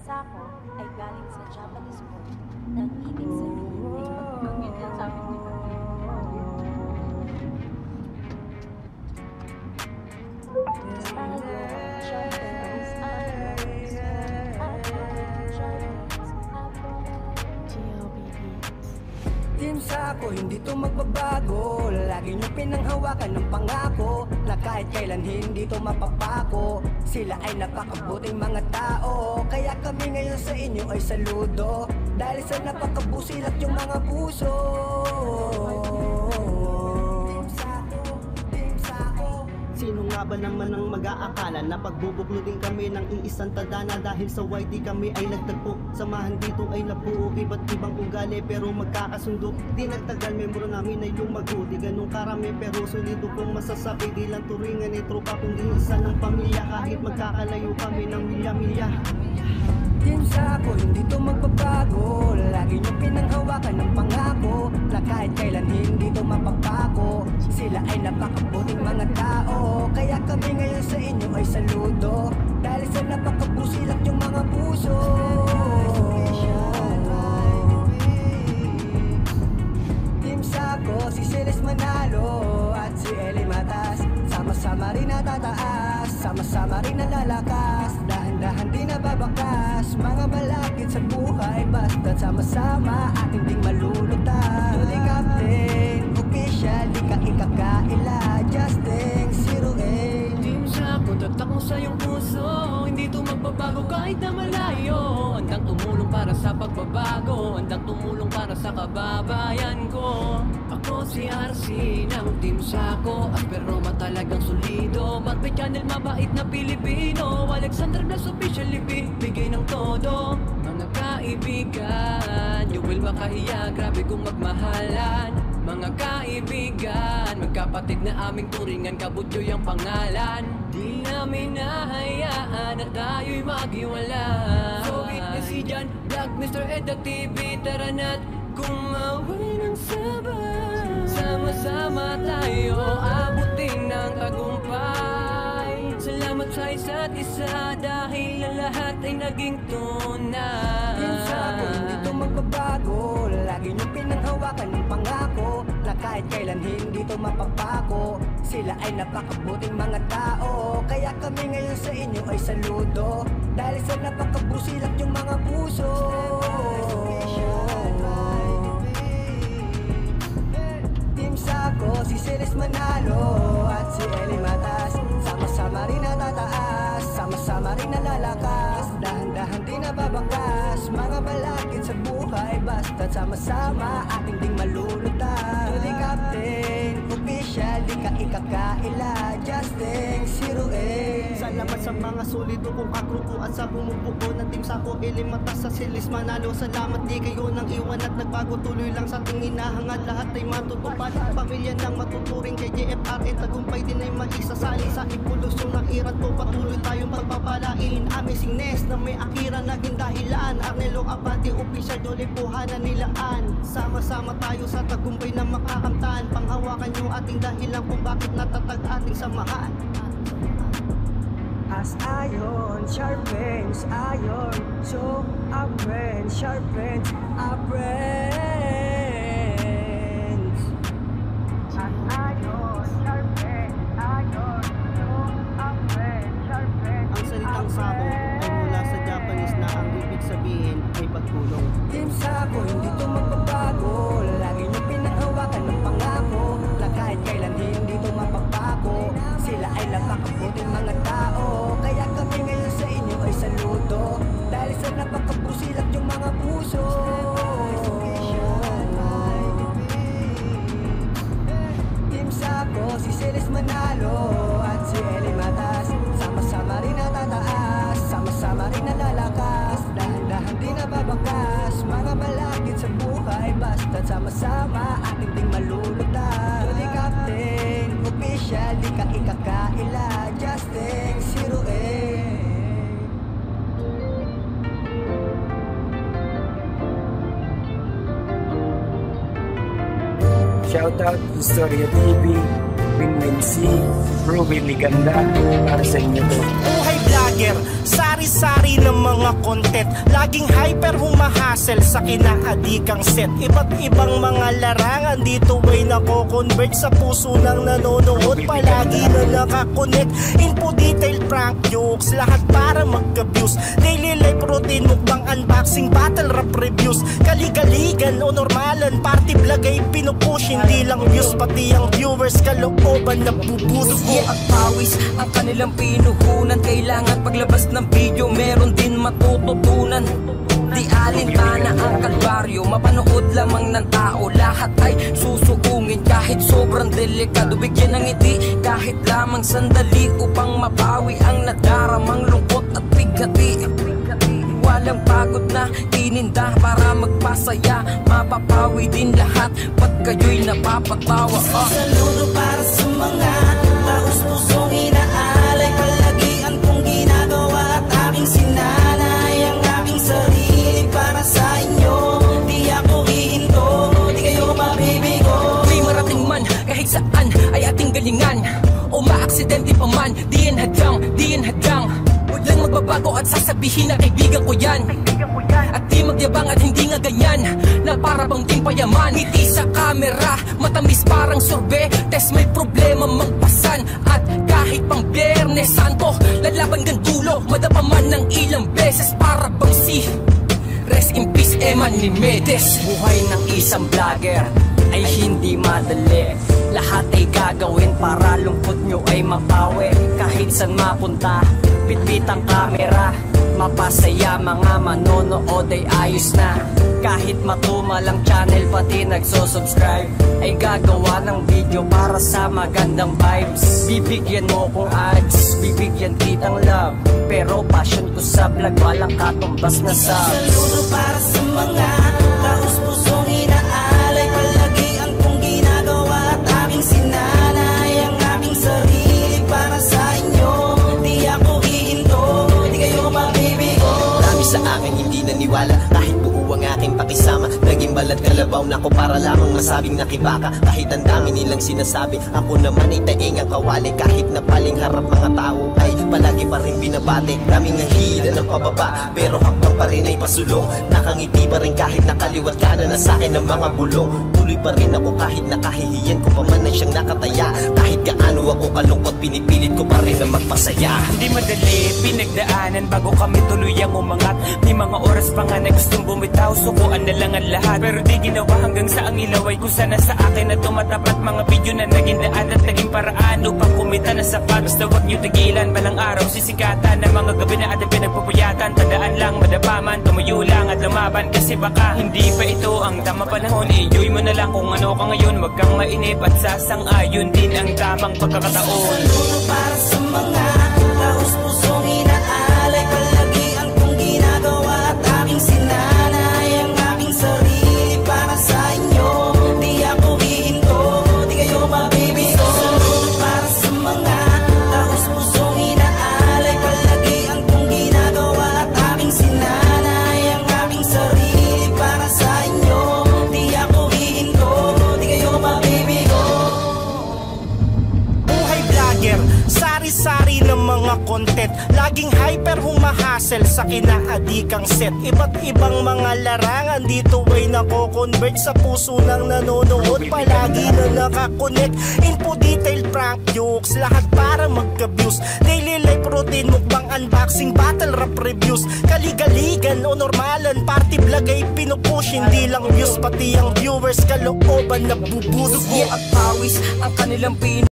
Sako ay galing sa Japanese word nang ibig sabihin ay pagbanggit yan sa amin dito. Team Sako, hindi to magbabago. Lagi nyo pinanghawakan ng pangako na kahit kailan hindi to mapapako. Sila ay napakabuting mga tao, kaya kami ngayon sa inyo ay saludo. Dahil sa napakabusilak yung mga puso. Sino nga ba naman ang mag-aakala na pagbubuklodin kami ng iisang tadhana? Dahil sa YT kami ay nagtagpo, samahan dito ay nabuo. Iba't ibang ugali pero magkakasundo. Di nagtagal, membro namin ay lumago. Di ganun karami pero solido kong masasabi. Di lang turingan ni tropa kundi isa ng pamilya. Kahit magkakalayo kami ng milya-milya. Team Sako, hindi to magbabago. Lagi nyo pinanghawakan ng pangako na kahit kailan hindi to mapapako. Sila ay napakabuting mga tao, kaya kami ngayon sa inyo ay saludo. Dahil sa napakabusilak yung mga puso. Team Sako, si Celes Manalo at si Eli Matas, sama-sama rin natataas, sama-sama rin nalalakas. Dahan-dahan di nababakas, mga malapit sa buhay, basta't sama-sama ating ding malulutan. Tuloy Captain, official, di ka ikakaila, Justin, 08. Team Sako, tatak mo sa iyong puso, hindi to magbabago kahit na malayo. Handang tumulong para sa pagbabago, handang tumulong para sa kababayan ko. Ako si RC ng Team Sako, at pero matalagang solido. Magbe channel, mabait na Pilipino, Alexander Blas official, bigay ng todo. Mga kaibigan, you will makahiya, grabe kung magmahalan. Mga kaibigan, magkapatid na aming turingan, kabutyo yung pangalan. Di namin nahayaan na tayo'y maghiwala. So witness si John Vlog, Mr. Ed at TV, tara na't kumawin ng sabay. Sama-sama tayo, abutin ng tagumpay. Salamat sa isa't isa dahil ang lahat ay naging tunay. Team Sako, hindi to magbabago. Lagi nyo pinanghawakan ng pangako na kahit kailan hindi to mapapako. Sila ay napakabuting mga tao, kaya kami ngayon sa inyo ay saludo. Dahil sa napakabusilak yung mga puso. Team Sako, si Celes Manalo at si Eli Matas, sama-sama rin natataas, sama-sama rin nalalakas. Dahan-dahan di nababakas, mga malakit sa buhay, basta't sama-sama ating ding malulutan. Tuloy Captain, official, di ka ikakaila, Justin, 08. Salamat sa mga solido kong akrupo at sa bumubuo ng Team Sako, Eli Matas sa Celes Manalo. Salamat, di kayo nang iwan at nagbago, tuloy lang sa ating hinahangad. Lahat ay matutupad, pamilya nang matuturing kay JFR. Tagumpay din ay maisasali sa ipulusyon ng irat ko. Patuloy tayong pagpapalain, amazingness na may akira naging dahilan. Arnelo Abante, official, Jolly Puhanan nilaan. Sama-sama tayo sa tagumpay na makakamtan. Panghawakan yung ating dahilan kung bakit natatag ating samahan. As iron sharpens iron, so our friends sharpens our friends. As iron sharpens iron, so our friends sharpens. Ang salitang Sako ay mula sa Japanese na ang ibig sabihin ay pagtulong. Team Sako, hindi to magbabago. Lagi nyo pinanghawakan ng pangako na kahit kailan hindi to mapapako. Sila ay napakabuting mga tao, kaya kami ngayon sa inyo ay saludo. Dahil sa napakabusilak yung mga puso. Team Sako, si Celes Manalo at si Eli Matas, sama-sama rin natataas, sama-sama rin nalalakas. Dahan-dahan di nababakas, mga malapit sa buhay, basta't sama-sama ating ding malulutan. Tuloy Captain, official, di ka ikakaila, Justin, 08. Shoutout to Storya TV, Winwin C, Ruby Liganda, para sa inyo to. Buhay vlogger, sari-sari ng mga mga content, laging hyper humahasel sa kinaadikang set. Iba't ibang mga larangan dito ay nako-convert sa puso ng nanonood. Palagi na nakakonect, info detail, prank jokes, lahat para magka-views. Daily life routine, mukbang unboxing, battle rap reviews. Kaligaligan o normalan, party vlog ay pinupush. Hindi lang views, pati ang viewers kalooban na bubus. Dugo at pawis ang kanilang pinuhunan. Kailangan paglabas ng video meron din matututunan. Di alintana ang kalbaryo, mapanood lamang ng tao. Lahat ay susugungin kahit sobrang delikado. Bigyan ng ngiti kahit lamang sandali upang mapawi ang nadaramang lungkot at bigati. Walang pagod na tininda para magpasaya. Mapapawi din lahat, ba't kayo'y napapatawa? Saludo para sa mga taus-pusong inaalay. Palagian kong ginagawa at aking sinanay ang aking sarili para sa inyo. Di ako hihinto, di kayo mabibigo. May marating man kahit saan ay ating galingan. O maaksidente pa man, di yan hadang. Huwag lang magbabago at sasabihin na kaibigan ko yan. At di magyabang at hindi nga ganyan na para bang din payaman. Ngiti sa camera, matamis parang sorbe. Test may problema magpasan. At kahit pang Biyernes Santo, lalaban ng dulo. Madapa man ng ilang beses para bang si rest in peace Eman Limedes. Buhay ng isang vlogger ay hindi madali. Lahat ay gagawin para lungkot nyo ay mapawi. Kahit saan mapunta, bitbit ang kamera. Mapasaya mga manonood ay ayos na. Kahit matumalang channel pati nagsusubscribe, ay gagawa ng video para sa magandang vibes. Bibigyan mo kong ads, bibigyan kitang love, pero passion ko sa vlog walang katumbas na sub. Saludo para sa mga taus-pusong inaalay. Palagian kong ginagawa at aking sinanay ang aking sarili para sa inyo. Di ako hihinto, di kayo mabibigo. Dami sa akin hindi naniwala kahit buo ang aking pakisama. Naging balad kalabaw na ko para lamang masabing nakibaka. Kahit ang dami nilang sinasabi, ako naman ay taing ang kawali. Kahit na paling harap mga tao ay palagi pa rin binabate. Daming nahihila ng pababa, pero hakbang pa rin ay pasulong. Nakangiti pa rin kahit nakaliwat ka na sa akin ng mga bulong. Tuloy pa rin ako kahit nakahihiyan ko pa man ay siyang nakataya. Kahit gaano ako kalungkot, pinipilit ko pa rin na magpasaya. Hindi madali, pinagdaanan bago kami tuluyang umangat. May mga oras pa nga na gustong bumitaw, sukuan na lang ang lahat. Pero di ginawa hanggang sa ang ilaway kung sana sa akin na tumatapat. Mga video na naging daan at naging paraan upang kumita na sapat. Basta wag nyo tigilan, balang araw sisikatan ng mga gabi na ating pinagpupuyatan. Tandaan lang, madapaman, tumuyo lang at lumaban. Kasi baka hindi pa ito ang tamang panahon. Enjoy mo na lang kung ano ka ngayon. Wag kang mainip at sasang-ayon din ang tamang pagkakataon. Saludo para sa mga taus-pusong inaalay. Palagian kong ginagawa at aking sinanay ang aking sarili para sa inyo. Di ako hihinto, di kayo mabibigo. Saludo para sa mga taus-pusong inaalay. Palagian kong ginagawa at aking sinanay ang aking sarili para sa inyo. Di ako hihinto, di kayo mabibigo. Buhay vlogger, sari-sari ng mga content, laging hyper humahasel sa kinaadikang set. Iba't ibang mga larangan dito ay nako-convert sa puso ng nanonood. Palagi na nakakonect, info detail, prank jokes, lahat para magka-views. Daily life routine, mukbang unboxing, battle rap reviews. Kaligaligan o normalan, party vlog ay pinupush. Hindi lang views, pati ang viewers kalooban na bubus. Dugo at pawis ang kanilang